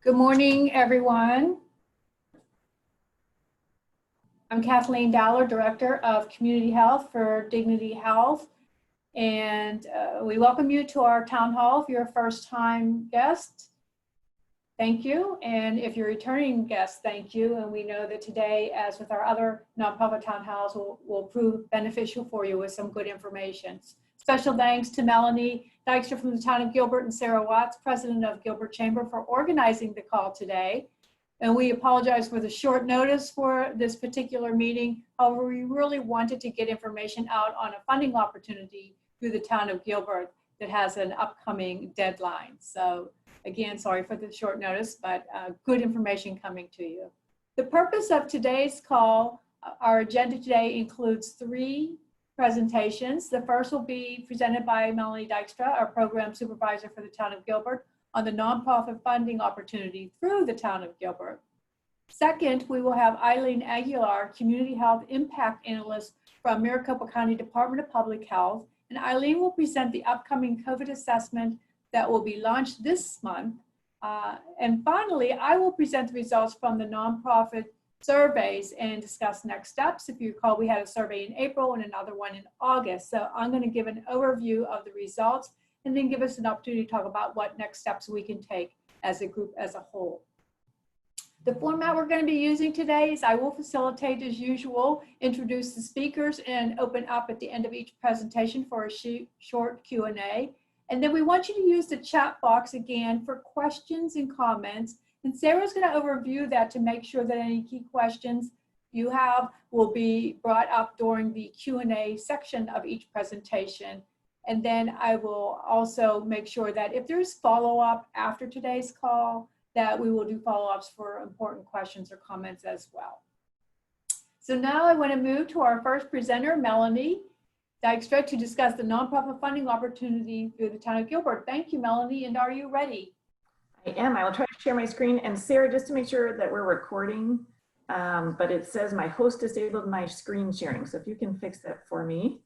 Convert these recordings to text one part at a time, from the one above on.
Good morning, everyone. I'm Kathleen Dowler, Director of Community Health for Dignity Health, and we welcome you to our town hall. If you're a first-time guest, thank you, and if you're a returning guest, thank you. And we know that today, as with our other nonprofit town halls, will prove beneficial for you with some good information. Special thanks to Melanie Dykstra from the town of Gilbert and Sarah Watts, President of Gilbert Chamber, for organizing the call today. And we apologize for the short notice for this particular meeting. However, we really wanted to get information out on a funding opportunity through the town of Gilbert that has an upcoming deadline. So again, sorry for the short notice, but good information coming to you. The purpose of today's call, our agenda today includes 3 presentations. The first will be presented by Melanie Dykstra, our program supervisor for the town of Gilbert, on the nonprofit funding opportunity through the town of Gilbert. Second, we will have Eileen Aguilar, community health impact analyst from Maricopa County Department of Public Health, and Eileen will present the upcoming COVID assessment that will be launched this month. And finally, I will present the results from the nonprofit surveys and discuss next steps. If you recall, we had a survey in April and another one in August. So I'm going to give an overview of the results and then give us an opportunity to talk about what next steps we can take as a group as a whole. The format we're going to be using today is I will facilitate as usual, introduce the speakers, and open up at the end of each presentation for a short Q&A. And then we want you to use the chat box again for questions and comments. And Sarah's going to overview that to make sure that any key questions you have will be brought up during the Q&A section of each presentation. And then I will also make sure that if there's follow-up after today's call, that we will do follow-ups for important questions or comments as well. So now I want to move to our first presenter, Melanie Dykstra, to discuss the nonprofit funding opportunity through the town of Gilbert. Thank you, Melanie, and are you ready? I am. I will try to share my screen. And Sarah, just to make sure that we're recording, but it says my host disabled my screen sharing. So if you can fix that for me,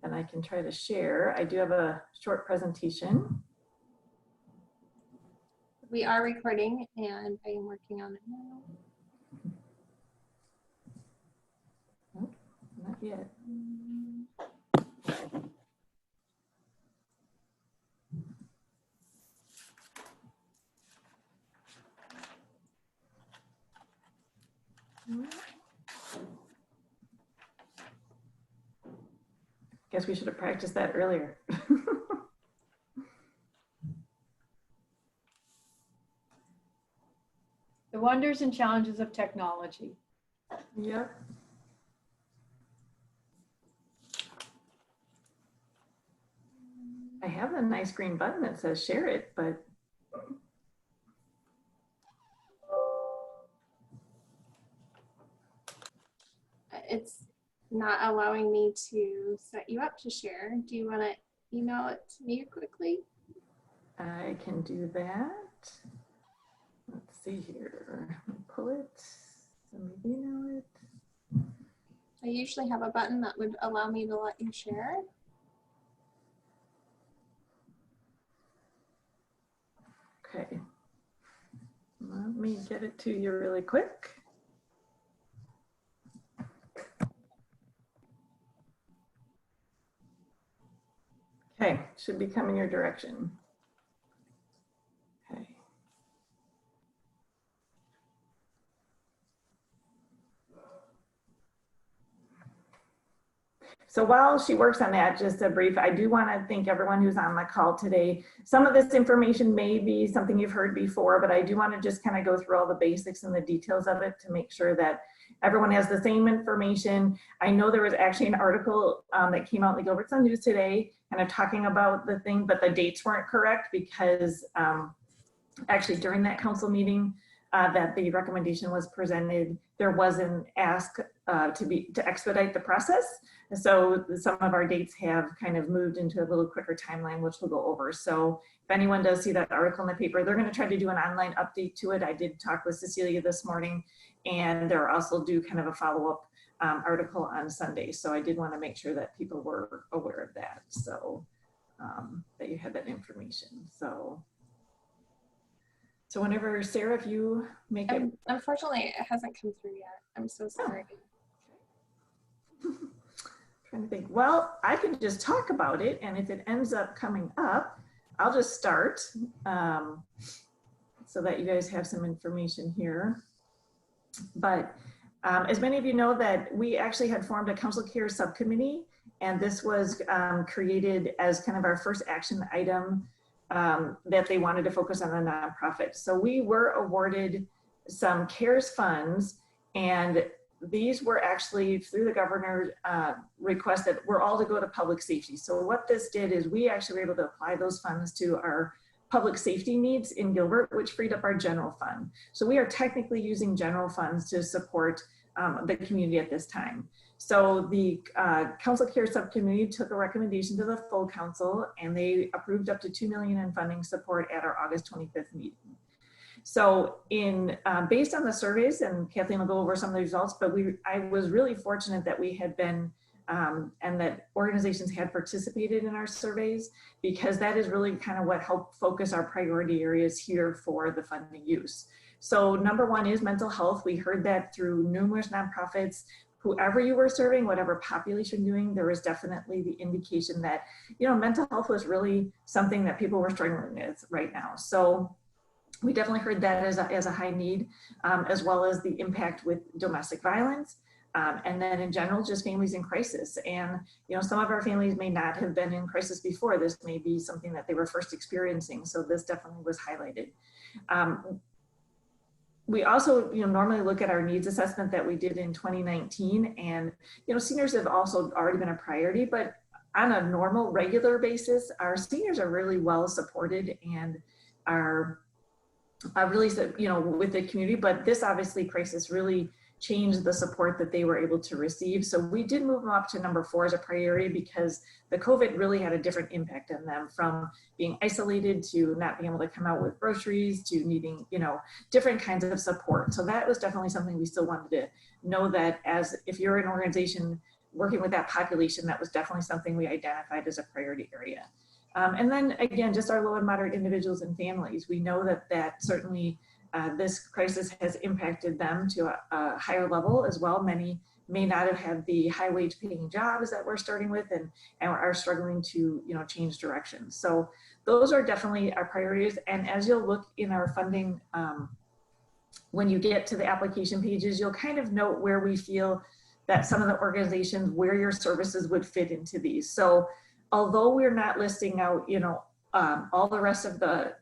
then I can try to share. I do have a short presentation. We are recording and I am working on it now. Oh, not yet. Guess we should have practiced that earlier. The wonders and challenges of technology. Yep. I have a nice green button that says share it, but it's not allowing me to set you up to share. Do you want to email it to me quickly? I can do that. Let's see here. Let me pull it. So maybe email it. I usually have a button that would allow me to let you share. Okay. Let me get it to you really quick. Okay, should be coming your direction. Okay. So while she works on that, just a brief, I do want to thank everyone who's on the call today. Some of this information may be something you've heard before, but I do want to just kind of go through all the basics and the details of it to make sure that everyone has the same information. I know there was actually an article that came out in the Gilbert Sun News today kind of talking about the thing, but the dates weren't correct because actually during that council meeting that the recommendation was presented, there was an ask to expedite the process. So some of our dates have kind of moved into a little quicker timeline, which we'll go over. So if anyone does see that article in the paper, they're going to try to do an online update to it. I did talk with Cecilia this morning, and they're also do kind of a follow-up article on Sunday. So I did want to make sure that people were aware of that, so that you had that information. So So whenever, Sarah, if you make it. Unfortunately, it hasn't come through yet. I'm so sorry. Trying to think. Well, I can just talk about it, and if it ends up coming up, I'll just start so that you guys have some information here. But as many of you know, that we actually had formed a council care subcommittee, and this was created as kind of our first action item that they wanted to focus on the nonprofit. So we were awarded some CARES funds, and these were actually through the governor's request that we're all to go to public safety. So what this did is we actually were able to apply those funds to our public safety needs in Gilbert, which freed up our general fund. So we are technically using general funds to support the community at this time. So the Council Care Subcommittee took a recommendation to the full council, and they approved up to $2 million in funding support at our August 25th meeting. So based on the surveys, and Kathleen will go over some of the results, but I was really fortunate that we had been and that organizations had participated in our surveys, because that is really kind of what helped focus our priority areas here for the funding use. So number one is mental health. We heard that through numerous nonprofits. Whoever you were serving, whatever population you're doing, there was definitely the indication that, you know, mental health was really something that people were struggling with right now. So we definitely heard that as a high need, as well as the impact with domestic violence. And then in general, just families in crisis. And, you know, some of our families may not have been in crisis before. This may be something that they were first experiencing. So this definitely was highlighted. We also, you know, normally look at our needs assessment that we did in 2019. And, you know, seniors have also already been a priority, but on a normal, regular basis, our seniors are really well supported and are really, you know, with the community. But this obviously crisis really changed the support that they were able to receive. So we did move them up to number 4 as a priority, because the COVID really had a different impact on them, from being isolated to not being able to come out with groceries to needing, you know, different kinds of support. So that was definitely something we still wanted to know, that as if you're an organization working with that population, that was definitely something we identified as a priority area. And then again, just our low and moderate individuals and families. We know that certainly this crisis has impacted them to a higher level as well. Many may not have had the high wage paying jobs that we're starting with, and are struggling to, you know, change directions. So those are definitely our priorities. And as you'll look in our funding, when you get to the application pages, you'll kind of note where we feel that some of the organizations, where your services would fit into these. So although we're not listing out, you know, all the rest of the,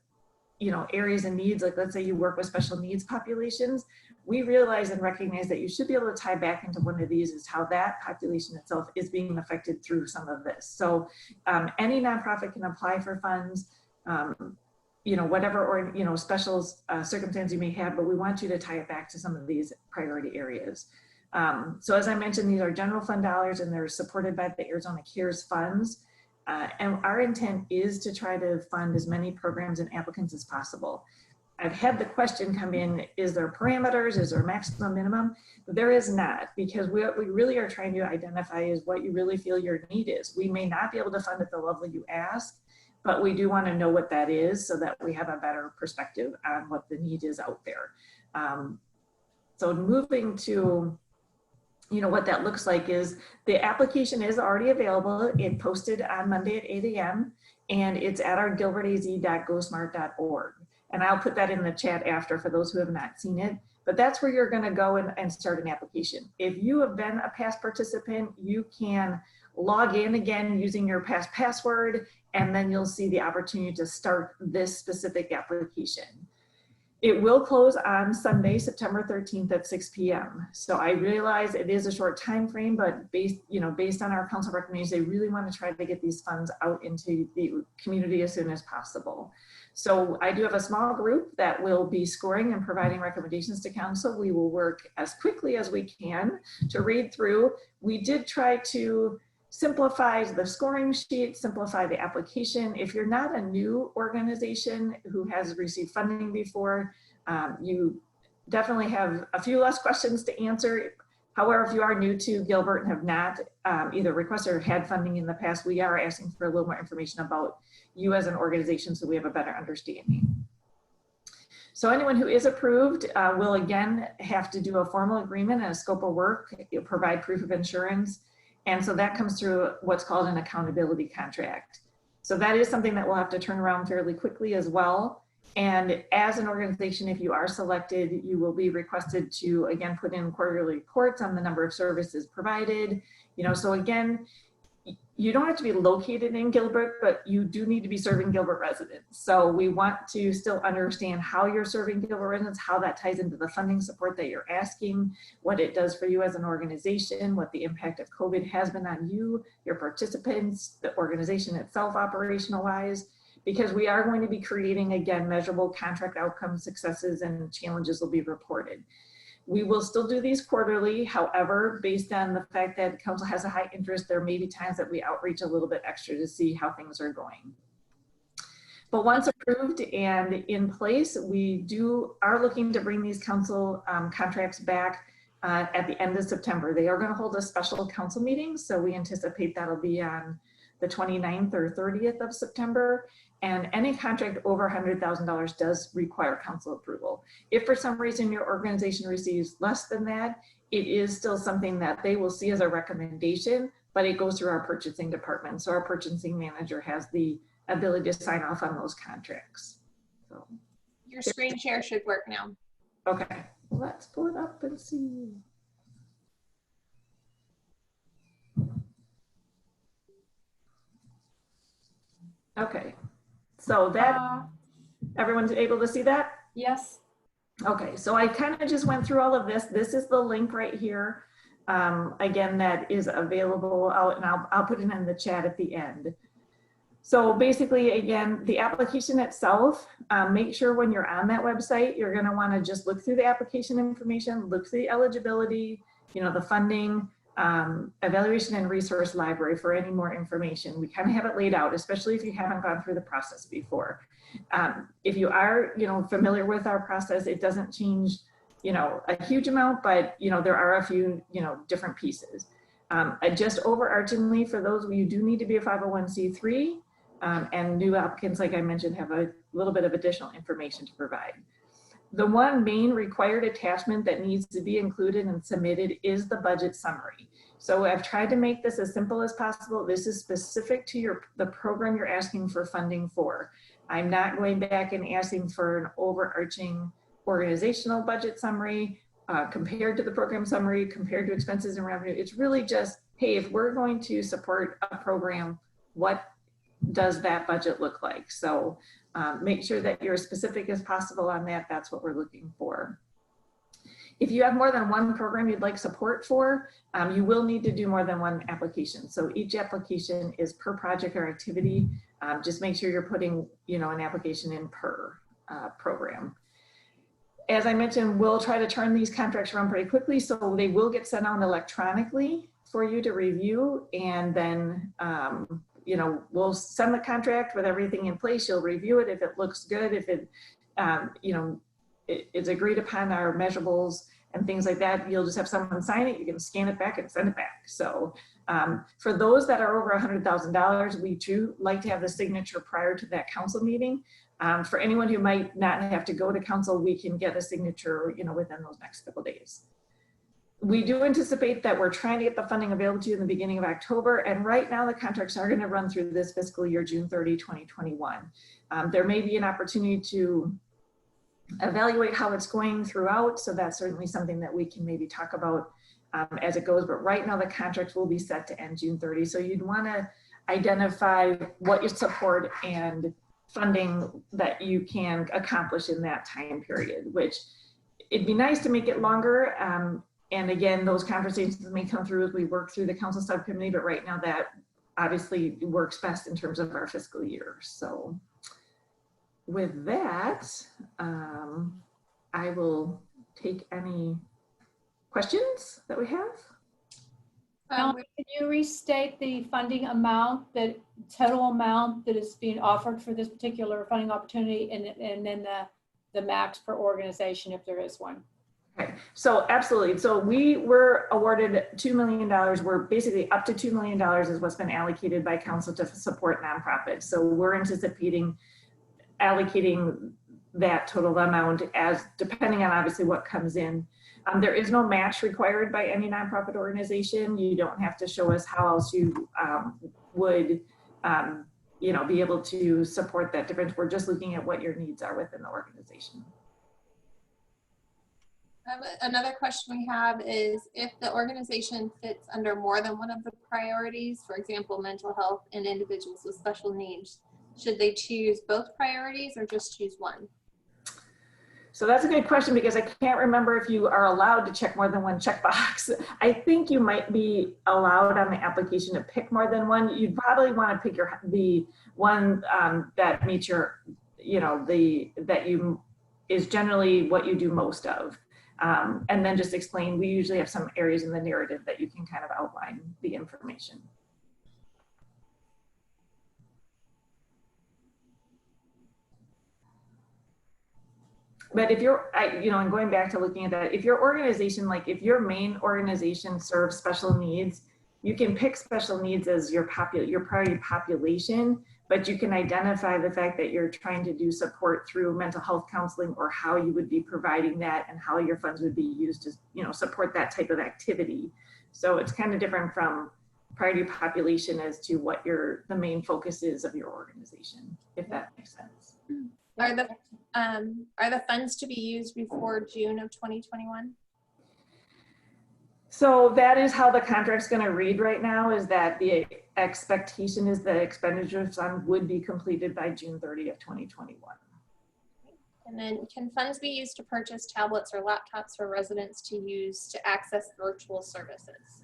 you know, areas and needs, like let's say you work with special needs populations, we realize and recognize that you should be able to tie back into one of these, is how that population itself is being affected through some of this. So any nonprofit can apply for funds, you know, whatever, or, you know, special circumstance you may have, but we want you to tie it back to some of these priority areas. So as I mentioned, these are general fund dollars, and they're supported by the Arizona CARES funds. And our intent is to try to fund as many programs and applicants as possible. I've had the question come in, is there parameters? Is there a maximum, minimum? There is not, because what we really are trying to identify is what you really feel your need is. We may not be able to fund at the level you ask, but we do want to know what that is, so that we have a better perspective on what the need is out there. So moving to, you know, what that looks like is the application is already available. It posted on Monday at 8 a.m. and it's at our gilbertaz.gosmart.org. And I'll put that in the chat after for those who have not seen it, but that's where you're going to go and start an application. If you have been a past participant, you can log in again using your past password, and then you'll see the opportunity to start this specific application. It will close on Sunday, September 13th at 6 p.m. So I realize it is a short time frame, but based on our council recommendations, they really want to try to get these funds out into the community as soon as possible. So I do have a small group that will be scoring and providing recommendations to council. We will work as quickly as we can to read through. We did try to simplify the scoring sheet, simplify the application. If you're not a new organization who has received funding before, you definitely have a few less questions to answer. However, if you are new to Gilbert and have not either requested or had funding in the past, we are asking for a little more information about you as an organization so we have a better understanding. So anyone who is approved will again have to do a formal agreement and a scope of work, provide proof of insurance. And so that comes through what's called an accountability contract. So that is something that we'll have to turn around fairly quickly as well. And as an organization, if you are selected, you will be requested to, again, put in quarterly reports on the number of services provided. So again, you don't have to be located in Gilbert, but you do need to be serving Gilbert residents. So we want to still understand how you're serving Gilbert residents, how that ties into the funding support that you're asking, what it does for you as an organization, what the impact of COVID has been on you, your participants, the organization itself operational-wise, because we are going to be creating, again, measurable contract outcomes, successes, and challenges will be reported. We will still do these quarterly. However, based on the fact that council has a high interest, there may be times that we outreach a little bit extra to see how things are going. But once approved and in place, we are looking to bring these council contracts back at the end of September. They are going to hold a special council meeting. So we anticipate that'll be on the 29th or 30th of September. And any contract over $100,000 does require council approval. If for some reason your organization receives less than that, it is still something that they will see as a recommendation, but it goes through our purchasing department. So our purchasing manager has the ability to sign off on those contracts. So Your screen share should work now. okay, let's pull it up and see. Okay. So that, everyone's able to see that? Yes. Okay, so I kind of just went through all of this. This is the link right here. Again, that is available out, and I'll put it in the chat at the end. So basically, again, the application itself, make sure when you're on that website, you're going to want to just look through the application information, look through the eligibility, the funding, evaluation and resource library for any more information. We kind of have it laid out, especially if you haven't gone through the process before. If you are, familiar with our process, it doesn't change, a huge amount, but, there are a few, different pieces. Just overarchingly, for those of you do need to be a 501c3, and new applicants, like I mentioned, have a little bit of additional information to provide. The one main required attachment that needs to be included and submitted is the budget summary. So I've tried to make this as simple as possible. This is specific to the program you're asking for funding for. I'm not going back and asking for an overarching organizational budget summary compared to the program summary, compared to expenses and revenue. It's really just, hey, if we're going to support a program, what does that budget look like? So make sure that you're as specific as possible on that. That's what we're looking for. If you have more than one program you'd like support for, you will need to do more than one application. So each application is per project or activity. Just make sure you're putting, an application in per program. As I mentioned, we'll try to turn these contracts around pretty quickly, so they will get sent out electronically for you to review, and then we'll send the contract with everything in place. You'll review it if it looks good, if it, it's agreed upon our measurables and things like that. You'll just have someone sign it. You can scan it back and send it back. So for those that are over $100,000, we do like to have the signature prior to that council meeting. For anyone who might not have to go to council, we can get a signature, within those next couple of days. We do anticipate that we're trying to get the funding available to you in the beginning of October. And right now the contracts are going to run through this fiscal year, June 30, 2021. There may be an opportunity to evaluate how it's going throughout. So that's certainly something that we can maybe talk about as it goes. But right now the contracts will be set to end June 30. So you'd want to identify what your support and funding that you can accomplish in that time period, which it'd be nice to make it longer. And again, those conversations may come through as we work through the council subcommittee, but right now that obviously works best in terms of our fiscal year. So with that, I will take any questions that we have. Can you restate the funding amount, the total amount that is being offered for this particular funding opportunity, and then the max per organization, if there is one? Okay, so absolutely. So we were awarded $2 million. We're basically up to $2 million is what's been allocated by council to support nonprofits. So we're anticipating allocating that total amount as depending on obviously what comes in. There is no match required by any nonprofit organization. You don't have to show us how else you would be able to support that difference. We're just looking at what your needs are within the organization. Another question we have is if the organization fits under more than one of the priorities, for example, mental health and individuals with special needs, should they choose both priorities or just choose one? So that's a good question because I can't remember if you are allowed to check more than one checkbox. I think you might be allowed on the application to pick more than one. You'd probably want to pick the one that meets your, is generally what you do most of. And then just explain, we usually have some areas in the narrative that you can kind of outline the information. But if you're, and going back to looking at that, if your organization, like if your main organization serves special needs, you can pick special needs as your priority population, but you can identify the fact that you're trying to do support through mental health counseling or how you would be providing that and how your funds would be used to, support that type of activity. So it's kind of different from priority population as to what the main focus is of your organization, if that makes sense. Are the funds to be used before June of 2021? So that is how the contract's going to read right now, is that the expectation is that expenditure fund would be completed by June 30 of 2021. And then can funds be used to purchase tablets or laptops for residents to use to access virtual services?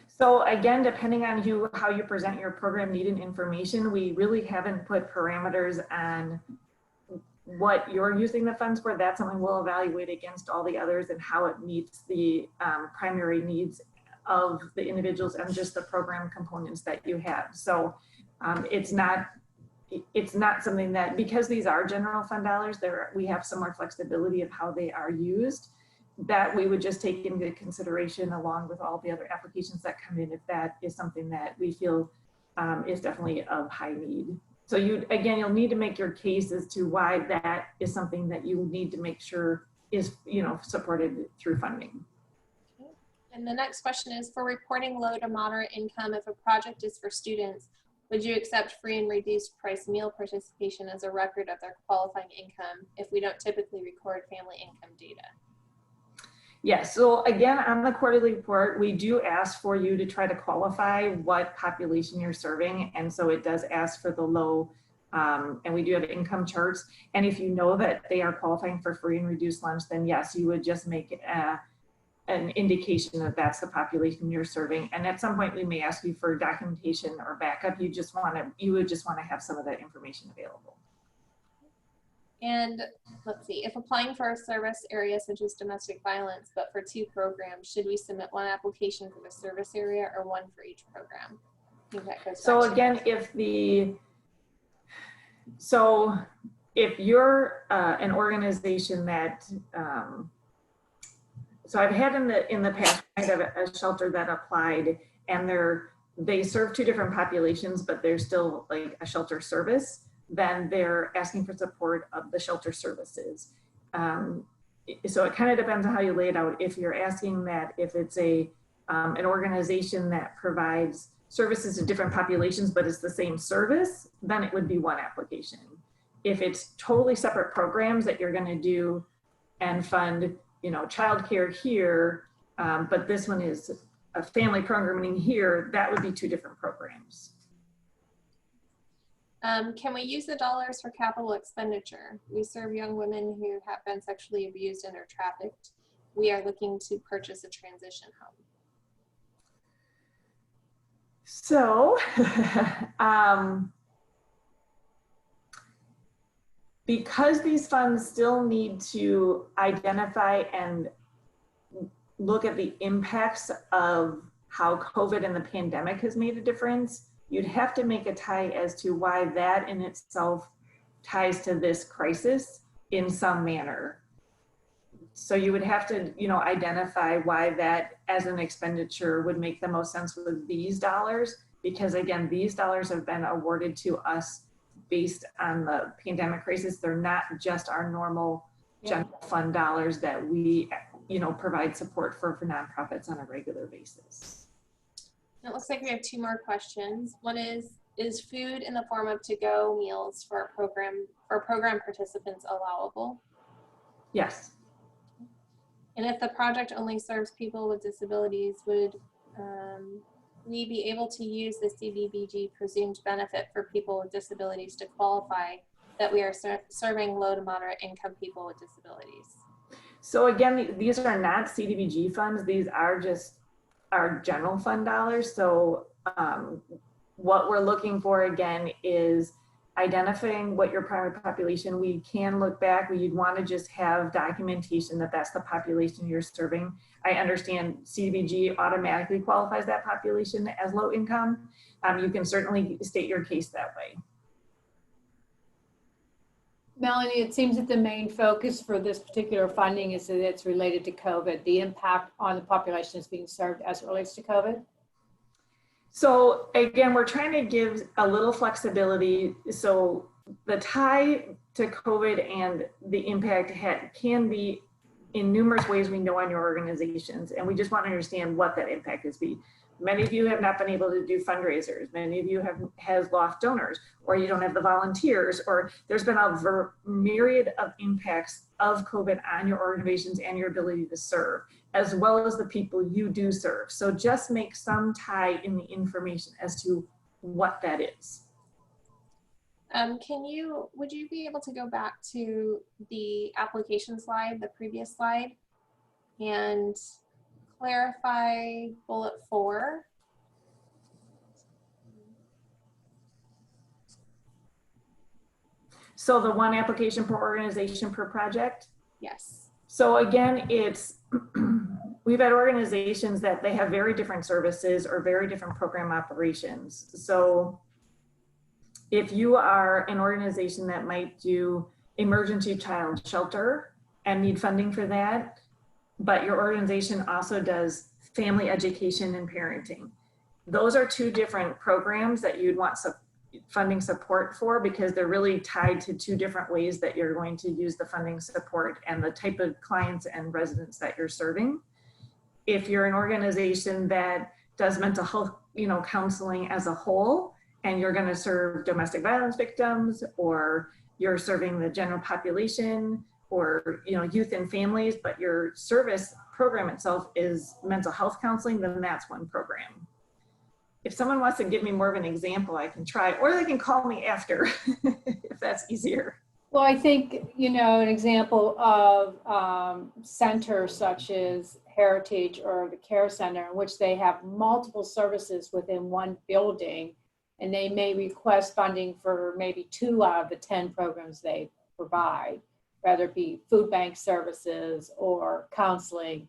So again, depending on how you present your program need and information, we really haven't put parameters on what you're using the funds for. That's something we'll evaluate against all the others and how it meets the primary needs of the individuals and just the program components that you have. So it's not something that, because these are general fund dollars, we have some more flexibility of how they are used, that we would just take into consideration along with all the other applications that come in if that is something that we feel is definitely of high need. So you'll need to make your case as to why that is something that you need to make sure is supported through funding. Okay. And the next question is, for reporting low to moderate income, if a project is for students, would you accept free and reduced price meal participation as a record of their qualifying income if we don't typically record family income data? Yes, so again, on the quarterly report, we do ask for you to try to qualify what population you're serving. And so it does ask for the low, and we do have income charts. And if you know that they are qualifying for free and reduced lunch, then yes, you would just make an indication that that's the population you're serving. And at some point we may ask you for documentation or backup. You would just want to have some of that information available. And let's see, if applying for a service area such as domestic violence, but for 2 programs, should we submit one application for the service area or one for each program? I think that goes So back to again, if you're an organization that, so I've had in the past kind of a shelter that applied, and they serve 2 different populations, but they're still like a shelter service. Then they're asking for support of the shelter services. So it kind of depends on how you lay it out. If you're asking that, if it's an organization that provides services to different populations, but it's the same service, then it would be one application. If it's totally separate programs that you're going to do and fund, childcare here, but this one is a family programming here, that would be 2 different programs. Can we use the dollars for capital expenditure? We serve young women who have been sexually abused and are trafficked. We are looking to purchase a transition home. So, because these funds still need to identify and look at the impacts of how COVID and the pandemic has made a difference, you'd have to make a tie as to why that in itself ties to this crisis in some manner. So you would have to, identify why that as an expenditure would make the most sense with these dollars, because again, these dollars have been awarded to us based on the pandemic crisis. They're not just our normal general fund dollars that we, provide support for nonprofits on a regular basis. It looks like we have 2 more questions. One is food in the form of to-go meals for program participants allowable? Yes. And if the project only serves people with disabilities, would we be able to use the CDBG presumed benefit for people with disabilities to qualify that we are serving low to moderate income people with disabilities? So again, these are not CDBG funds. These are just our general fund dollars. So what we're looking for again is identifying what your primary population. We can look back, you'd want to just have documentation that that's the population you're serving. I understand CDBG automatically qualifies that population as low income. You can certainly state your case that way. Melanie, it seems that the main focus for this particular funding is that it's related to COVID, the impact on the population is being served as it relates to COVID. So again, we're trying to give a little flexibility. So the tie to COVID and the impact can be in numerous ways we know on your organizations. And we just want to understand what that impact is. Many of you have not been able to do fundraisers. Many of you has lost donors, or you don't have the volunteers, or there's been a myriad of impacts of COVID on your organizations and your ability to serve, as well as the people you do serve. So just make some tie in the information as to what that is. Would you be able to go back to the application slide, the previous slide, and clarify bullet 4? So the one application per organization per project? Yes. So again, we've had organizations that they have very different services or very different program operations. So if you are an organization that might do emergency child shelter and need funding for that, but your organization also does family education and parenting, those are 2 different programs that you'd want funding support for, because they're really tied to 2 different ways that you're going to use the funding support and the type of clients and residents that you're serving. If you're an organization that does mental health, counseling as a whole, and you're going to serve domestic violence victims, or you're serving the general population, or youth and families, but your service program itself is mental health counseling, then that's one program. If someone wants to give me more of an example, I can try, or they can call me after if that's easier. Well, I think, an example of centers such as Heritage or the Care Center, in which they have multiple services within one building, and they may request funding for maybe 2 out of the 10 programs they provide, whether it be food bank services or counseling.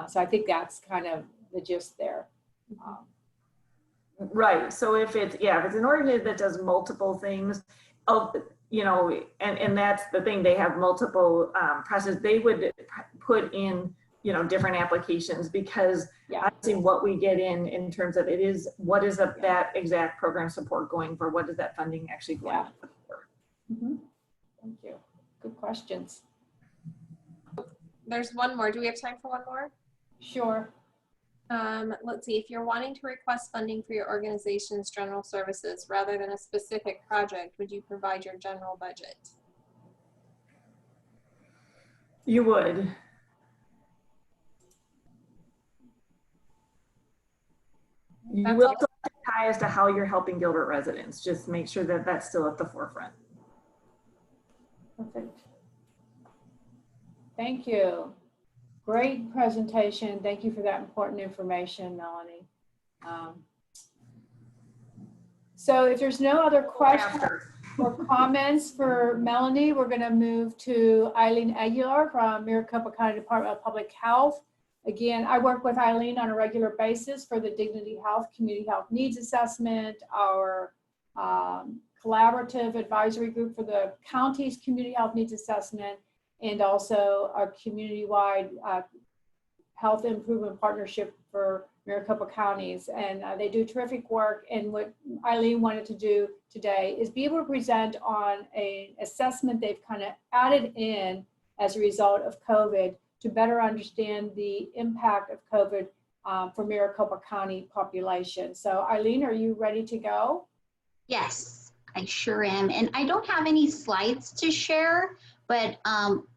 So I think that's kind of the gist there. Right. So if it's an organization that does multiple things, and that's the thing, they have multiple processes, they would put in, different applications, because obviously what we get in terms of it is, what is that exact program support going for? What is that funding actually going for? Mm-hmm. Thank you. Good questions. There's one more. Do we have time for one more? Sure. Let's see. If you're wanting to request funding for your organization's general services rather than a specific project, would you provide your general budget? You would. You will tie as to how you're helping Gilbert residents. Just make sure that that's still at the forefront. Perfect. Thank you. Great presentation. Thank you for that important information, Melanie. So if there's no other questions or comments for Melanie, we're going to move to Eileen Aguilar from Maricopa County Department of Public Health. Again, I work with Eileen on a regular basis for the Dignity Health Community Health Needs Assessment, our collaborative advisory group for the county's Community Health Needs Assessment, and also our community-wide health improvement partnership for Maricopa counties, and they do terrific work. And what Eileen wanted to do today is be able to present on an assessment they've kind of added in as a result of COVID to better understand the impact of COVID for Maricopa County population. So Eileen, are you ready to go? Yes, I sure am. And I don't have any slides to share, but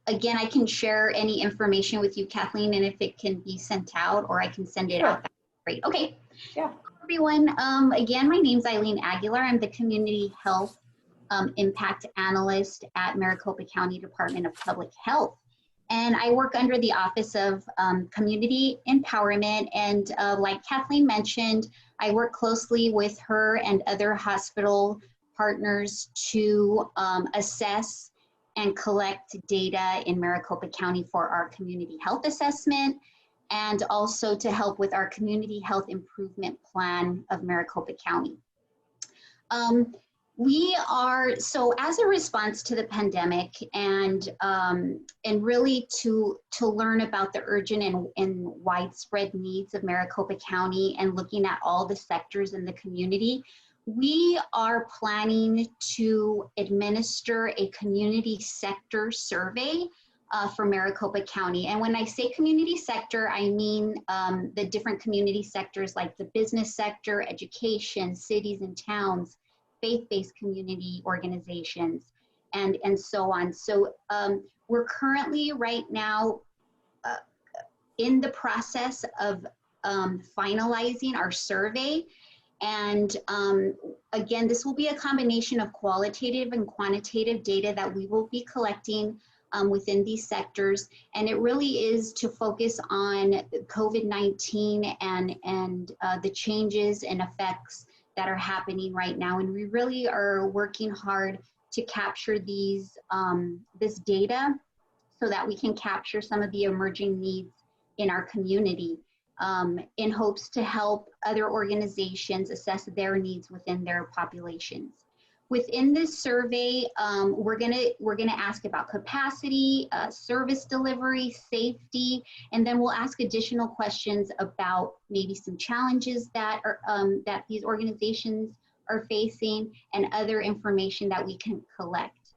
again, I can share any information with you, Kathleen, and if it can be sent out or I can send it out, that's great. Okay. Yeah. Hello, everyone. Again, my name is Eileen Aguilar. I'm the Community Health Impact Analyst at Maricopa County Department of Public Health. And I work under the Office of Community Empowerment. And like Kathleen mentioned, I work closely with her and other hospital partners to assess and collect data in Maricopa County for our community health assessment, and also to help with our community health improvement plan of Maricopa County. So as a response to the pandemic and really to learn about the urgent and widespread needs of Maricopa County and looking at all the sectors in the community, we are planning to administer a community sector survey for Maricopa County. And when I say community sector, I mean the different community sectors like the business sector, education, cities and towns, faith-based community organizations, and so on. So we're currently right now in the process of finalizing our survey. And again, this will be a combination of qualitative and quantitative data that we will be collecting within these sectors. And it really is to focus on COVID-19 and the changes and effects that are happening right now. And we really are working hard to capture these, this data so that we can capture some of the emerging needs in our community in hopes to help other organizations assess their needs within their populations. Within this survey, we're gonna ask about capacity, service delivery, safety, and then we'll ask additional questions about maybe some challenges that are that these organizations are facing and other information that we can collect.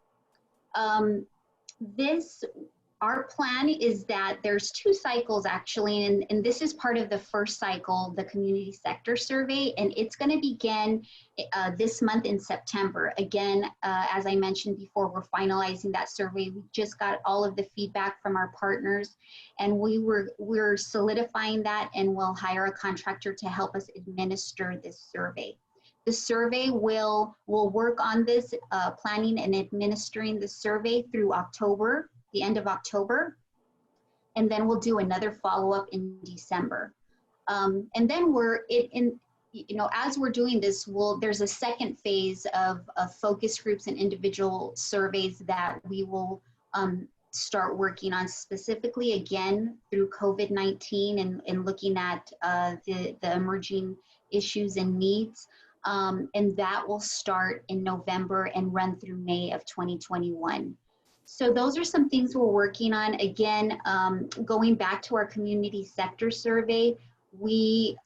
Our plan is that there's 2 cycles actually, and this is part of the first cycle, the community sector survey, and it's going to begin this month in September. Again, as I mentioned before, we're finalizing that survey. We just got all of the feedback from our partners, and we're solidifying that, and we'll hire a contractor to help us administer this survey. The survey will work on this, planning and administering the survey through October, the end of October, and then we'll do another follow-up in December. And then as we're doing this, there's a second phase of focus groups and individual surveys that we will start working on specifically again through COVID-19 and looking at the emerging issues and needs. And that will start in November and run through May of 2021. So those are some things we're working on. Again, going back to our community sector survey, we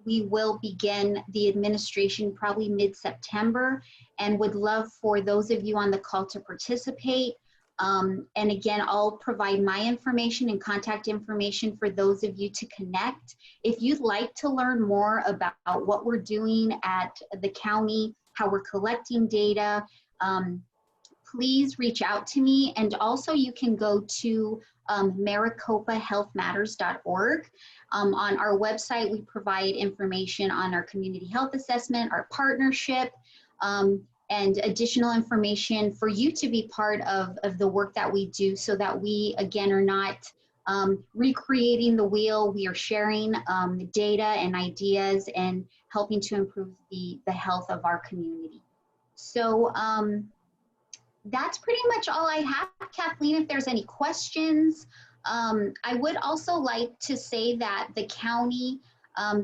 will begin the administration probably mid-September, and would love for those of you on the call to participate. And again, I'll provide my information and contact information for those of you to connect. If you'd like to learn more about what we're doing at the county, how we're collecting data, please reach out to me. And also you can go to maricopahealthmatters.org. On our website, we provide information on our community health assessment, our partnership, and additional information for you to be part of the work that we do, so that we, again, are not recreating the wheel. We are sharing data and ideas and helping to improve the health of our community. So that's pretty much all I have, Kathleen. If there's any questions, I would also like to say that the county,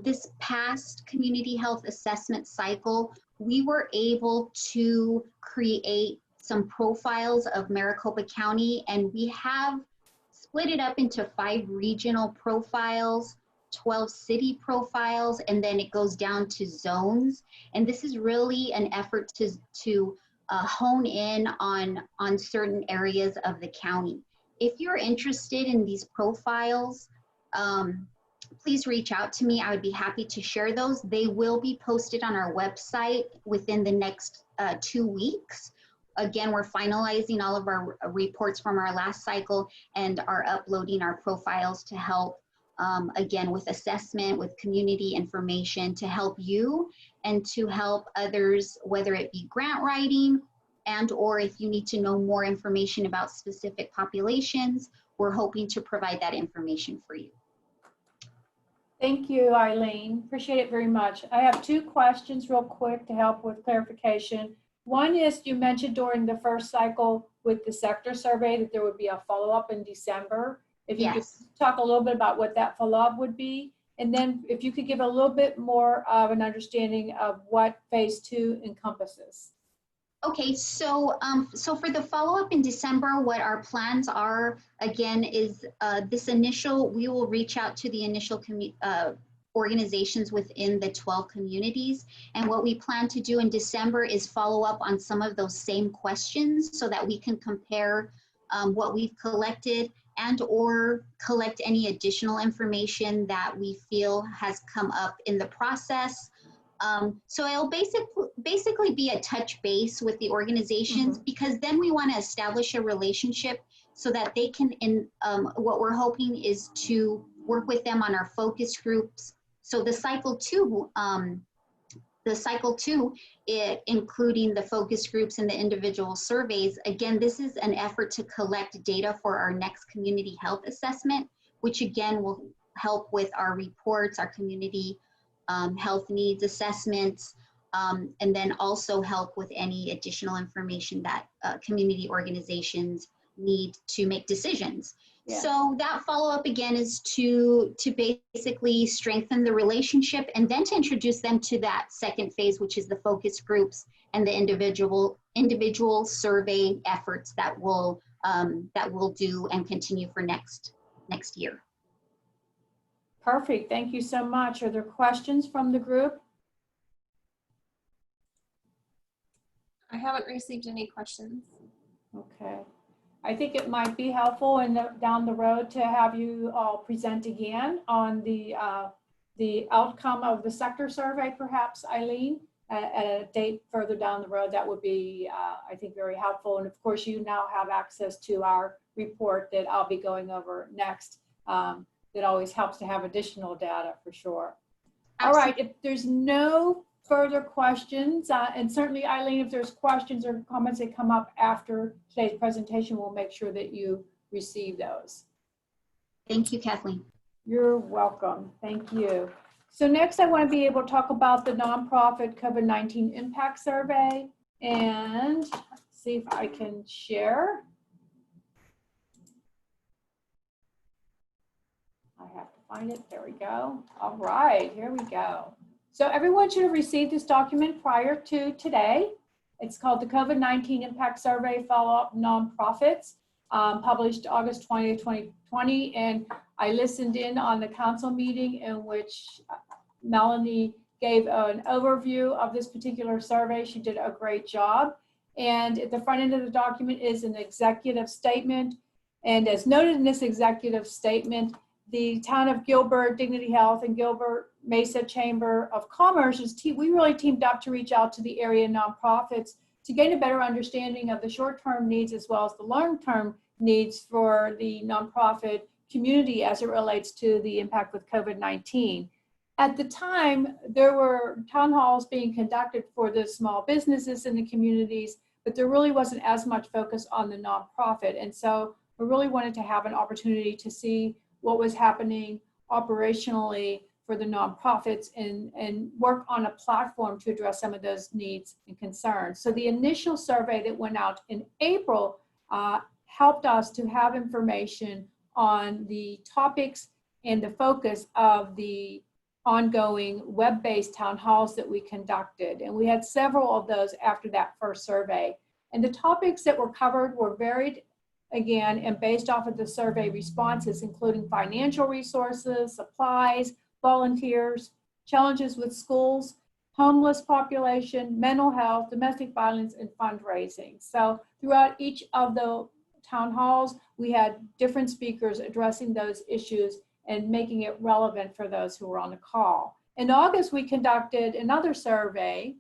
this past community health assessment cycle, we were able to create some profiles of Maricopa County, and we have split it up into 5 regional profiles 12 city profiles, and then it goes down to zones. And this is really an effort to hone in on certain areas of the county. If you're interested in these profiles, please reach out to me. I would be happy to share those. They will be posted on our website within the next 2 weeks. Again, we're finalizing all of our reports from our last cycle and are uploading our profiles to help, again, with assessment, with community information, to help you and to help others, whether it be grant writing and or if you need to know more information about specific populations, we're hoping to provide that information for you. Thank you, Eileen. Appreciate it very much. I have 2 questions real quick to help with clarification. One is, you mentioned during the first cycle with the sector survey that there would be a follow-up in December. If you Yes. could talk a little bit about what that follow-up would be, and then if you could give a little bit more of an understanding of what phase 2 encompasses. Okay, so so for the follow-up in December, what our plans are, again, is this initial, we will reach out to the initial organizations within the 12 communities. And what we plan to do in December is follow up on some of those same questions so that we can compare what we've collected and or collect any additional information that we feel has come up in the process. So it'll basically be a touch base with the organizations, because then we want to establish a relationship so that they can, what we're hoping is to work with them on our focus groups. So the cycle two, including the focus groups and the individual surveys, again, this is an effort to collect data for our next community health assessment, which again will help with our reports, our community health needs assessments, and then also help with any additional information that community organizations need to make decisions. Yeah. So that follow-up again is to basically strengthen the relationship and then to introduce them to that second phase, which is the focus groups and the individual survey efforts that we'll do and continue for next year. Perfect. Thank you so much. Are there questions from the group? I haven't received any questions. Okay. I think it might be helpful down the road to have you all present again on the outcome of the sector survey, perhaps, Eileen, at a date further down the road. That would be, I think, very helpful. And of course, you now have access to our report that I'll be going over next. That always helps to have additional data for sure. Absolutely. All right, if there's no further questions, and certainly Eileen, if there's questions or comments that come up after today's presentation, we'll make sure that you receive those. Thank you, Kathleen. You're welcome. Thank you. So next I want to be able to talk about the nonprofit COVID-19 impact survey, and see if I can share. I have to find it. There we go. All right, here we go. So everyone should have received this document prior to today. It's called the COVID-19 Impact Survey Follow-Up Nonprofits, published August 20th, 2020. And I listened in on the council meeting in which Melanie gave an overview of this particular survey. She did a great job. And at the front end of the document is an executive statement. And as noted in this executive statement, the town of Gilbert Dignity Health and Gilbert Mesa Chamber of Commerce, we really teamed up to reach out to the area nonprofits to gain a better understanding of the short-term needs as well as the long-term needs for the nonprofit community as it relates to the impact with COVID-19. At the time, there were town halls being conducted for the small businesses in the communities, but there really wasn't as much focus on the nonprofit. And so we really wanted to have an opportunity to see what was happening operationally for the nonprofits and work on a platform to address some of those needs and concerns. So the initial survey that went out in April helped us to have information on the topics and the focus of the ongoing web-based town halls that we conducted. And we had several of those after that first survey. And the topics that were covered were varied again, and based off of the survey responses, including financial resources, supplies, volunteers, challenges with schools, homeless population, mental health, domestic violence, and fundraising. So throughout each of the town halls, we had different speakers addressing those issues and making it relevant for those who were on the call. In August, we conducted another survey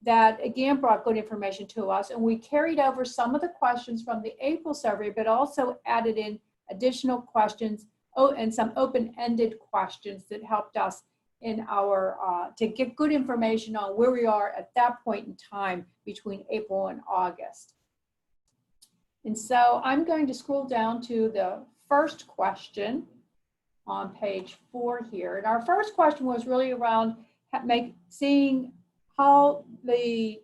that again brought good information to us, and we carried over some of the questions from the April survey, but also added in additional questions and some open-ended questions that helped us in our to get good information on where we are at that point in time between April and August. And so I'm going to scroll down to the first question on page 4 here. And our first question was really around seeing how the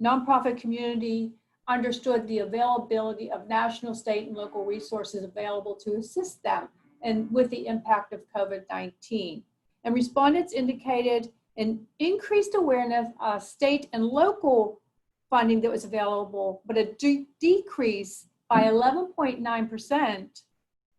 nonprofit community understood the availability of national, state, and local resources available to assist them and with the impact of COVID-19. And respondents indicated an increased awareness of state and local funding that was available, but a decrease by 11.9%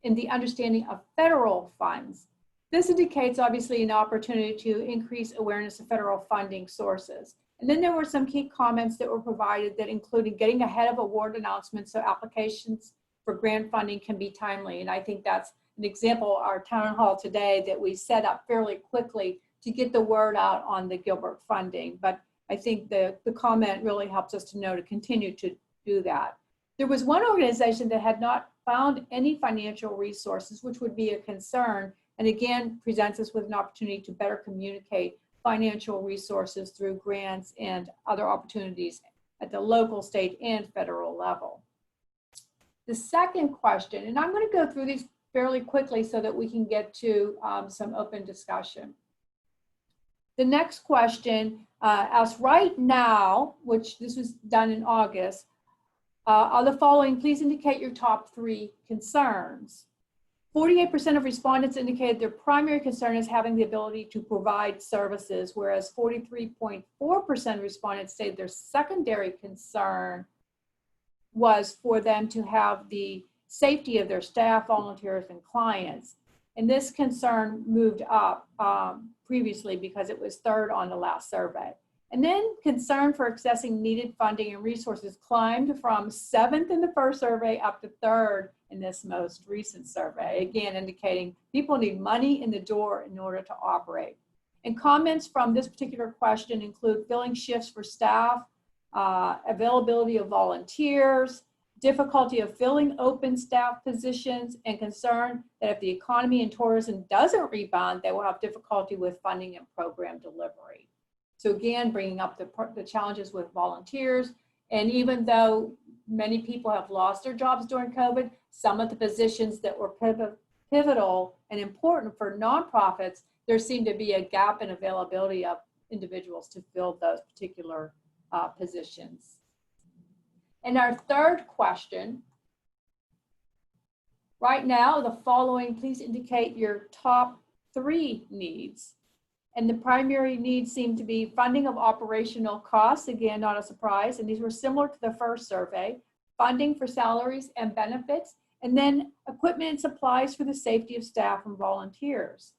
in the understanding of federal funds. This indicates obviously an opportunity to increase awareness of federal funding sources. And then there were some key comments that were provided that included getting ahead of award announcements so applications for grant funding can be timely. And I think that's an example, our town hall today, that we set up fairly quickly to get the word out on the Gilbert funding. But I think the comment really helps us to know to continue to do that. There was one organization that had not found any financial resources, which would be a concern, and again presents us with an opportunity to better communicate financial resources through grants and other opportunities at the local, state, and federal level. The second question, and I'm going to go through these fairly quickly so that we can get to some open discussion. The next question asks, right now, which this was done in August, are the following, please indicate your top 3 concerns. 48% of respondents indicated their primary concern is having the ability to provide services, whereas 43.4% respondents stated their secondary concern was for them to have the safety of their staff, volunteers, and clients. And this concern moved up previously because it was 3rd on the last survey. And then concern for accessing needed funding and resources climbed from 7th in the first survey up to 3rd in this most recent survey, again indicating people need money in the door in order to operate. And comments from this particular question include filling shifts for staff, availability of volunteers, difficulty of filling open staff positions, and concern that if the economy and tourism doesn't rebound, they will have difficulty with funding and program delivery. So again, bringing up the challenges with volunteers. And even though many people have lost their jobs during COVID, some of the positions that were pivotal and important for nonprofits, there seemed to be a gap in availability of individuals to fill those particular positions. And our third question, right now, the following, please indicate your top 3 needs. And the primary needs seem to be funding of operational costs, again, not a surprise, and these were similar to the first survey, funding for salaries and benefits, and then equipment and supplies for the safety of staff and volunteers.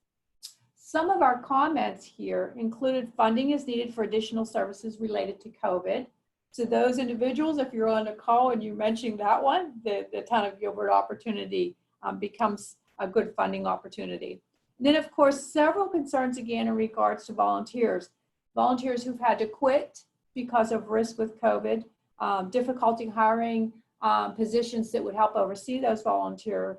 Some of our comments here included funding is needed for additional services related to COVID. So those individuals, if you're on a call and you mentioned that one, the Town of Gilbert opportunity becomes a good funding opportunity. And then, of course, several concerns again in regards to volunteers. Volunteers who've had to quit because of risk with COVID, difficulty hiring positions that would help oversee those volunteer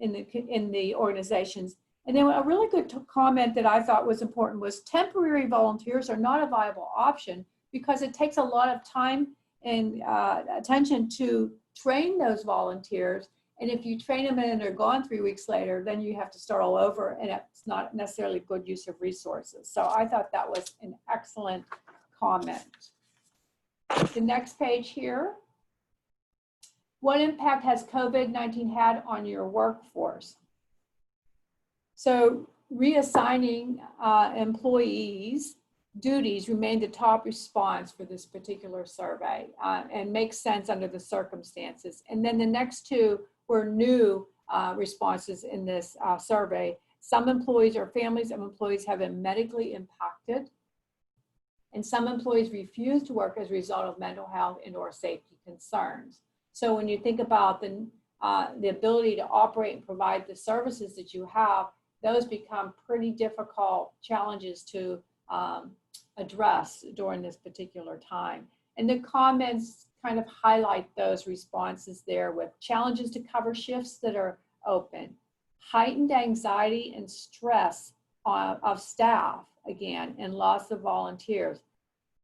in the organizations. And then a really good comment that I thought was important was temporary volunteers are not a viable option because it takes a lot of time and attention to train those volunteers. And if you train them and they're gone 3 weeks later, then you have to start all over, and it's not necessarily good use of resources. So I thought that was an excellent comment. The next page here. What impact has COVID-19 had on your workforce? So reassigning employees duties remained the top response for this particular survey, and makes sense under the circumstances. And then the next two were new responses in this survey. Some employees or families of employees have been medically impacted, and some employees refuse to work as a result of mental health and or safety concerns. So when you think about the ability to operate and provide the services that you have, those become pretty difficult challenges to address during this particular time. And the comments kind of highlight those responses there, with challenges to cover shifts that are open, heightened anxiety and stress of staff, again, and loss of volunteers.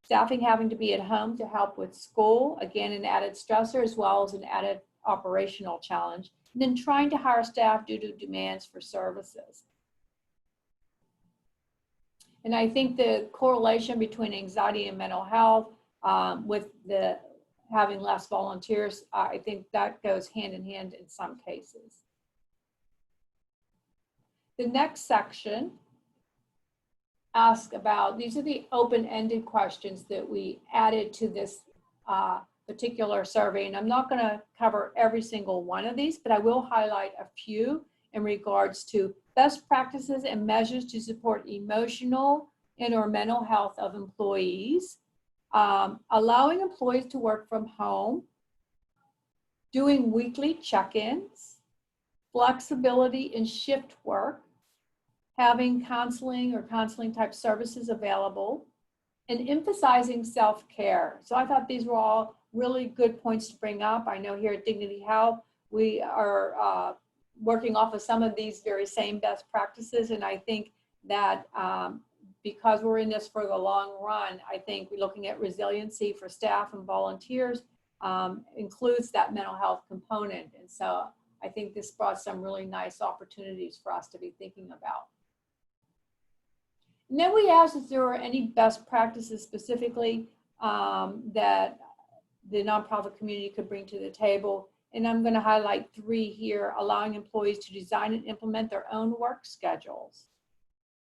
Staffing having to be at home to help with school, again, an added stressor as well as an added operational challenge. And then trying to hire staff due to demands for services. And I think the correlation between anxiety and mental health with the having less volunteers, I think that goes hand in hand in some cases. The next section asks about, these are the open-ended questions that we added to this particular survey. And I'm not going to cover every single one of these, but I will highlight a few in regards to best practices and measures to support emotional and or mental health of employees, allowing employees to work from home, doing weekly check-ins, flexibility in shift work, having counseling or counseling type services available, and emphasizing self-care. So I thought these were all really good points to bring up. I know here at Dignity Health, we are working off of some of these very same best practices. And I think that because we're in this for the long run, I think we're looking at resiliency for staff and volunteers includes that mental health component. And so I think this brought some really nice opportunities for us to be thinking about. And then we asked if there were any best practices specifically that the nonprofit community could bring to the table. And I'm going to highlight 3 here: allowing employees to design and implement their own work schedules,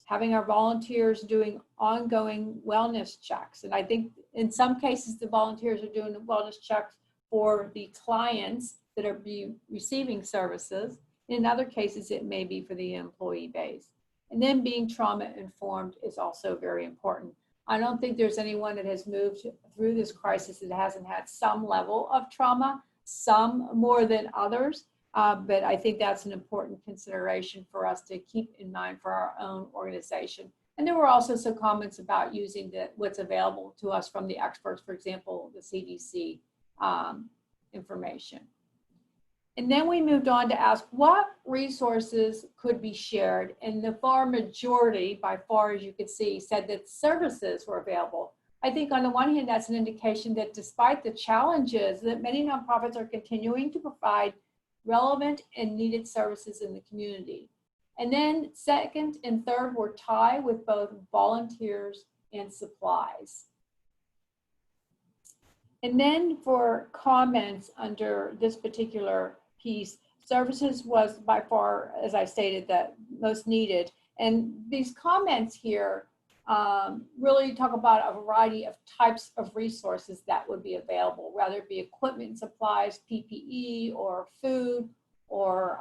having our volunteers doing ongoing wellness checks. And I think in some cases, the volunteers are doing wellness checks for the clients that are receiving services. In other cases, it may be for the employee base. And then being trauma informed is also very important. I don't think there's anyone that has moved through this crisis that hasn't had some level of trauma, some more than others. But I think that's an important consideration for us to keep in mind for our own organization. And there were also some comments about using what's available to us from the experts, for example, the CDC information. And then we moved on to ask what resources could be shared. And the far majority, by far as you could see, said that services were available. I think on the one hand, that's an indication that despite the challenges, that many nonprofits are continuing to provide relevant and needed services in the community. And then second and third were tied with both volunteers and supplies. And then for comments under this particular piece, services was by far, as I stated, the most needed. And these comments here really talk about a variety of types of resources that would be available, whether it be equipment, supplies, PPE, or food, or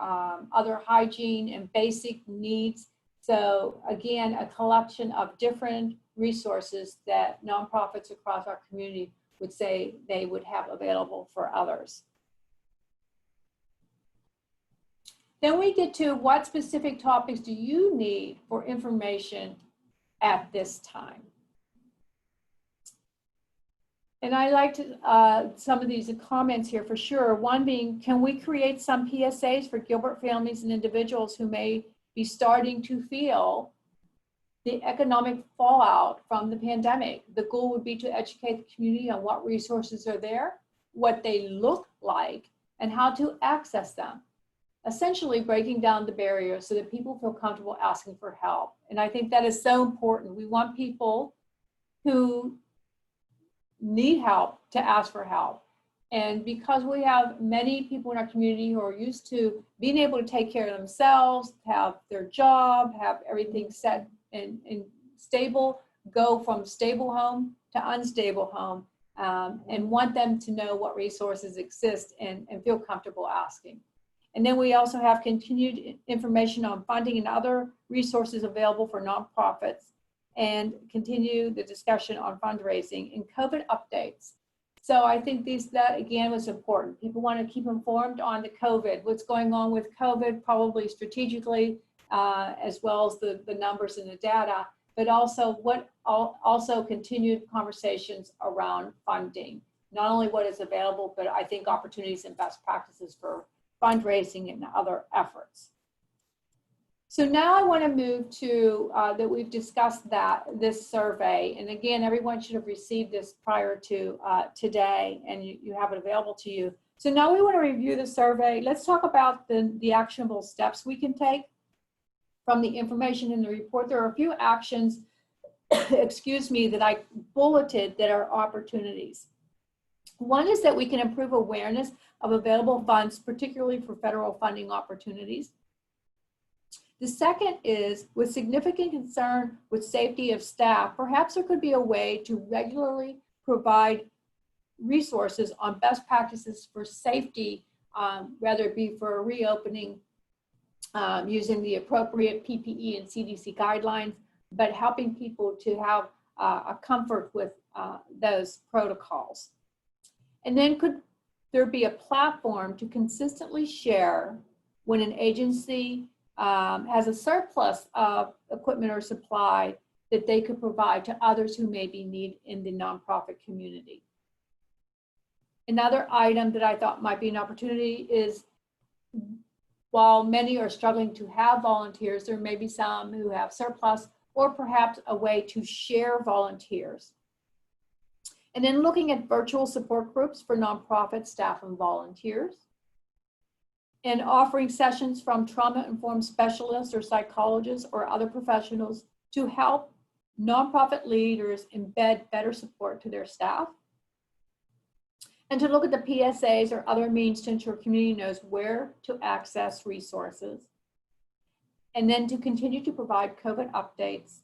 other hygiene and basic needs. So again, a collection of different resources that nonprofits across our community would say they would have available for others. Then we get to what specific topics do you need for information at this time? And I liked some of these comments here for sure. One being, can we create some PSAs for Gilbert families and individuals who may be starting to feel the economic fallout from the pandemic? The goal would be to educate the community on what resources are there, what they look like, and how to access them. Essentially breaking down the barriers so that people feel comfortable asking for help. And I think that is so important. We want people who need help to ask for help. And because we have many people in our community who are used to being able to take care of themselves, have their job, have everything set and stable, go from stable home to unstable home, and want them to know what resources exist and feel comfortable asking. And then we also have continued information on funding and other resources available for nonprofits, and continue the discussion on fundraising and COVID updates. So I think that again was important. People want to keep informed on the COVID, what's going on with COVID, probably strategically, as well as the numbers and the data, but also also continued conversations around funding, not only what is available, but I think opportunities and best practices for fundraising and other efforts. So now I want to move to that we've discussed this survey, and again, everyone should have received this prior to today, and you have it available to you. So now we want to review the survey. Let's talk about the actionable steps we can take from the information in the report. There are a few actions, excuse me, that I bulleted that are opportunities. One is that we can improve awareness of available funds, particularly for federal funding opportunities. The second is, with significant concern with safety of staff, perhaps there could be a way to regularly provide resources on best practices for safety, whether it be for reopening, using the appropriate PPE and CDC guidelines, but helping people to have a comfort with those protocols. And then could there be a platform to consistently share when an agency has a surplus of equipment or supply that they could provide to others who may be in need in the nonprofit community. Another item that I thought might be an opportunity is, while many are struggling to have volunteers, there may be some who have surplus, or perhaps a way to share volunteers. And then looking at virtual support groups for nonprofit staff and volunteers, and offering sessions from trauma-informed specialists or psychologists or other professionals to help nonprofit leaders embed better support to their staff. And to look at the PSAs or other means to ensure community knows where to access resources. And then to continue to provide COVID updates,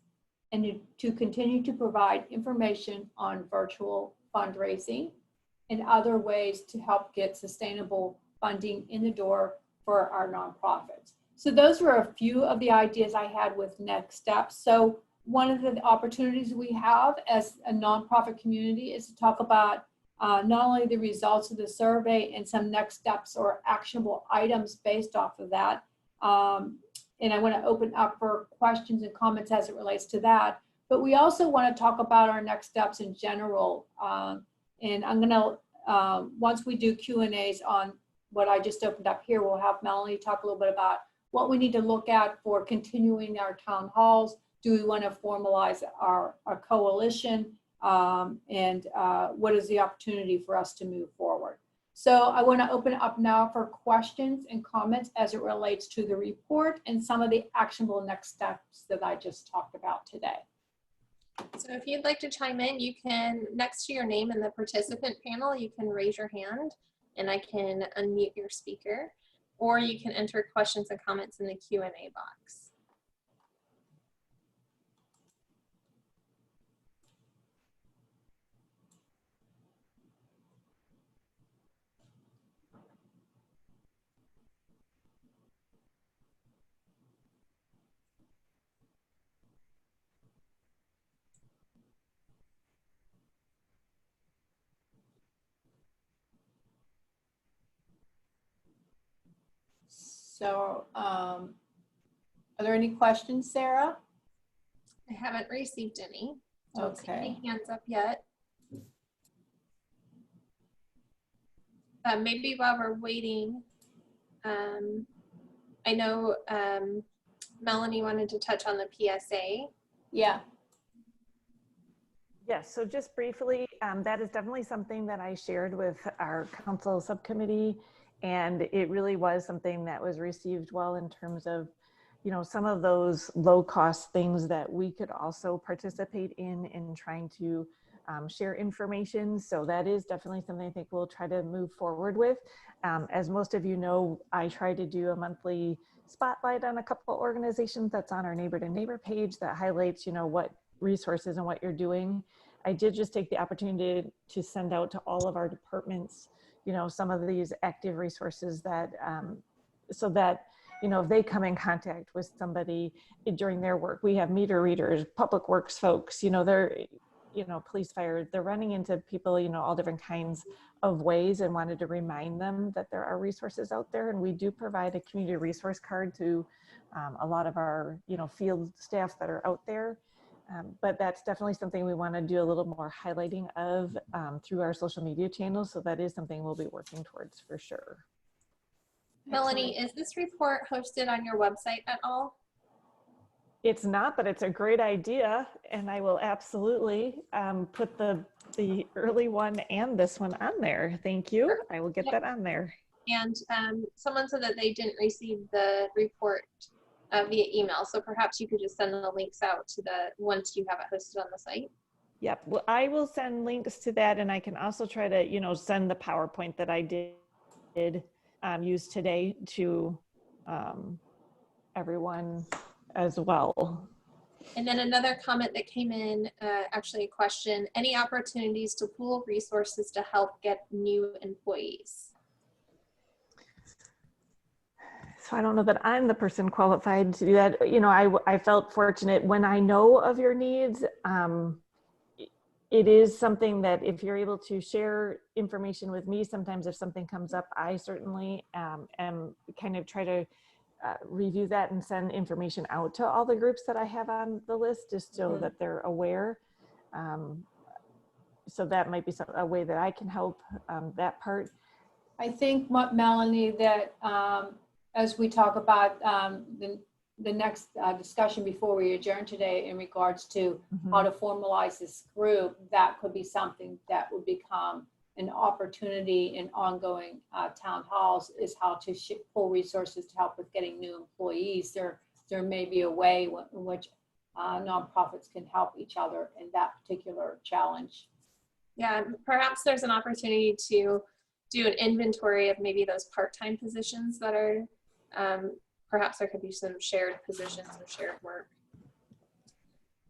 and to continue to provide information on virtual fundraising and other ways to help get sustainable funding in the door for our nonprofits. So those were a few of the ideas I had with next steps. So one of the opportunities we have as a nonprofit community is to talk about not only the results of the survey and some next steps or actionable items based off of that. And I want to open up for questions and comments as it relates to that. But we also want to talk about our next steps in general. And I'm going to, once we do Q&As on what I just opened up here, we'll have Melanie talk a little bit about what we need to look at for continuing our town halls. Do we want to formalize our coalition? And what is the opportunity for us to move forward? So I want to open up now for questions and comments as it relates to the report and some of the actionable next steps that I just talked about today. So if you'd like to chime in, you can, next to your name in the participant panel, you can raise your hand and I can unmute your speaker, or you can enter questions and comments in the Q&A box. So are there any questions, Sarah? I haven't received any. Don't see Okay. any hands up yet. Maybe while we're waiting, I know Melanie wanted to touch on the PSA. Yeah. Yes, so just briefly, that is definitely something that I shared with our council subcommittee, and it really was something that was received well in terms of, you know, some of those low cost things that we could also participate in trying to share information. So that is definitely something I think we'll try to move forward with. As most of you know, I try to do a monthly spotlight on a couple organizations that's on our neighbor to neighbor page that highlights, you know, what resources and what you're doing. I did just take the opportunity to send out to all of our departments, you know, some of these active resources that, so that, you know, if they come in contact with somebody during their work, we have meter readers, public works folks, you know, they're, you know, police, fire, they're running into people, you know, all different kinds of ways, and wanted to remind them that there are resources out there. And we do provide a community resource card to a lot of our, you know, field staff that are out there. But that's definitely something we want to do a little more highlighting of through our social media channels. So that is something we'll be working towards for sure. Melanie, is this report hosted on your website at all? It's not, but it's a great idea. And I will absolutely put the early one and this one on there. Thank you. I will get that on there. And someone said that they didn't receive the report via email. So perhaps you could just send the links out to the once you have it hosted on the site. Yep. Well, I will send links to that, and I can also try to, you know, send the PowerPoint that I did use today to everyone as well. And then another comment that came in, actually a question, any opportunities to pool resources to help get new employees? So I don't know that I'm the person qualified to do that. You know, I felt fortunate when I know of your needs. It is something that if you're able to share information with me, sometimes if something comes up, I certainly am kind of try to review that and send information out to all the groups that I have on the list, just so that they're aware. So that might be a way that I can help that part. I think, Melanie, that as we talk about the next discussion before we adjourn today in regards to how to formalize this group, that could be something that would become an opportunity in ongoing town halls, is how to pull resources to help with getting new employees. There may be a way in which nonprofits can help each other in that particular challenge. Yeah, perhaps there's an opportunity to do an inventory of maybe those part-time positions that are, perhaps there could be some shared positions or shared work.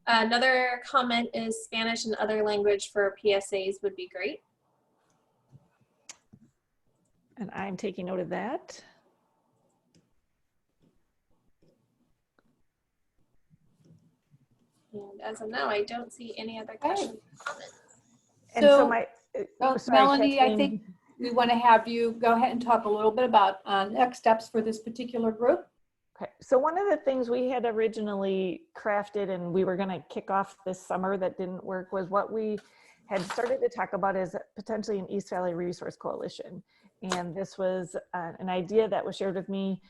Another comment is Spanish and other language for PSAs would be great. And I'm taking note of that. And as of now, I don't see any other questions or comments. And so my, sorry, Melanie, Kathleen. I think we want to have you go ahead and talk a little bit about next steps for this particular group. Okay, so one of the things we had originally crafted and we were going to kick off this summer that didn't work was what we had started to talk about is potentially an East Valley Resource Coalition. And this was an idea that was shared with me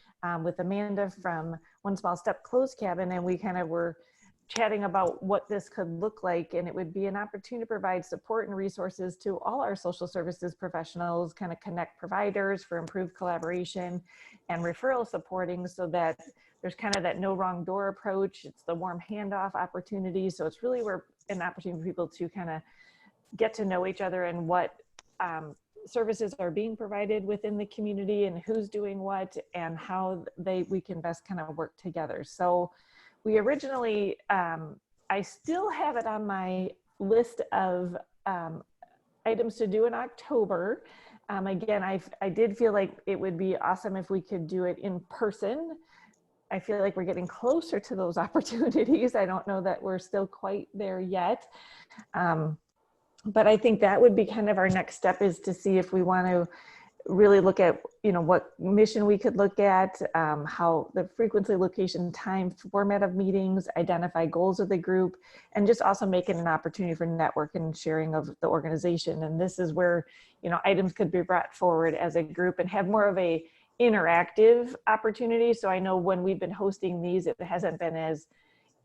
with Amanda from One Small Step Closed Cabin, and we kind of were chatting about what this could look like, and it would be an opportunity to provide support and resources to all our social services professionals, kind of connect providers for improved collaboration and referral supporting, so that there's kind of that no wrong door approach. It's the warm handoff opportunity. So it's really an opportunity for people to kind of get to know each other and what services are being provided within the community and who's doing what and how we can best kind of work together. So we originally, I still have it on my list of items to do in October. Again, I did feel like it would be awesome if we could do it in person. I feel like we're getting closer to those opportunities. I don't know that we're still quite there yet. But I think that would be kind of our next step, is to see if we want to really look at, you know, what mission we could look at, how the frequency, location, time, format of meetings, identify goals of the group, and just also make it an opportunity for network and sharing of the organization. And this is where, you know, items could be brought forward as a group and have more of a interactive opportunity. So I know when we've been hosting these, it hasn't been as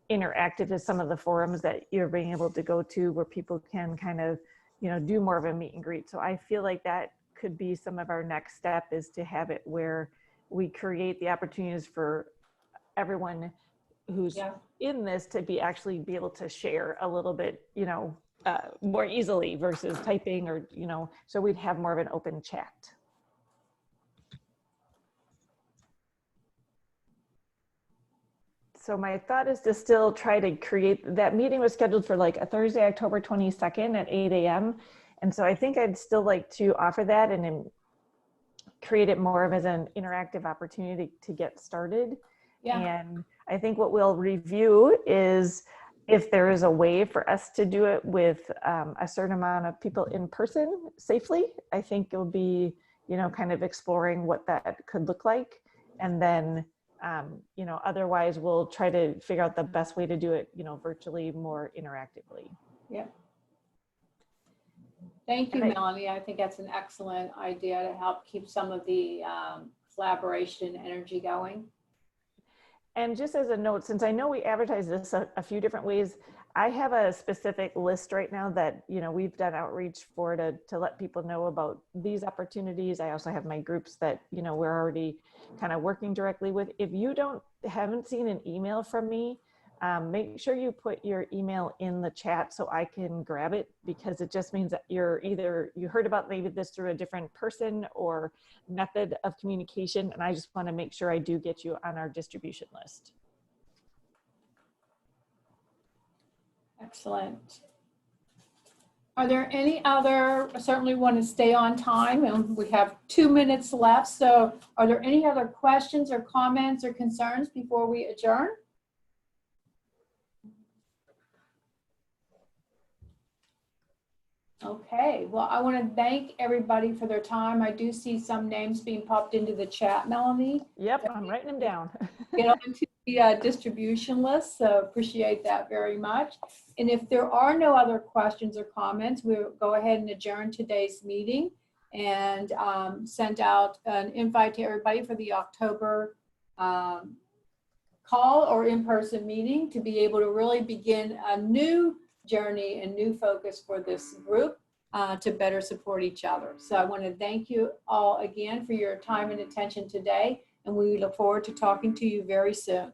interactive as some of the forums that you're being able to go to, where people can kind of, you know, do more of a meet and greet. So I feel like that could be some of our next step, is to have it where we create the opportunities for everyone who's in this to be able to share a little bit, you know, more easily versus typing, or, you know, so we'd have more of an open chat. So my thought is to still try to create, that meeting was scheduled for like a Thursday, October 22nd at 8 a.m. And so I think I'd still like to offer that and then create it more of as an interactive opportunity to get started. Yeah. And I think what we'll review is if there is a way for us to do it with a certain amount of people in person safely. I think it'll be, you know, kind of exploring what that could look like. And then, you know, otherwise we'll try to figure out the best way to do it, you know, virtually more interactively. Yeah. Thank you, And Melanie. I think that's an excellent idea to help keep some of the collaboration and energy going. And just as a note, since I know we advertise this a few different ways, I have a specific list right now that, you know, we've done outreach for to let people know about these opportunities. I also have my groups that, you know, we're already kind of working directly with. If you haven't seen an email from me, make sure you put your email in the chat so I can grab it, because it just means that you heard about maybe this through a different person or method of communication. And I just want to make sure I do get you on our distribution list. Excellent. Are there any other, I certainly want to stay on time and we have 2 minutes left. So are there any other questions or comments or concerns before we adjourn? Okay, well, I want to thank everybody for their time. I do see some names being popped into the chat, Melanie. Yep, I'm writing them down. Get onto the distribution list, so appreciate that very much. And if there are no other questions or comments, we'll go ahead and adjourn today's meeting and send out an invite to everybody for the October call or in-person meeting to be able to really begin a new journey and new focus for this group to better support each other. So I want to thank you all again for your time and attention today, and we look forward to talking to you very soon.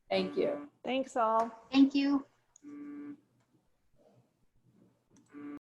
Thank you. Thanks all. Thank you.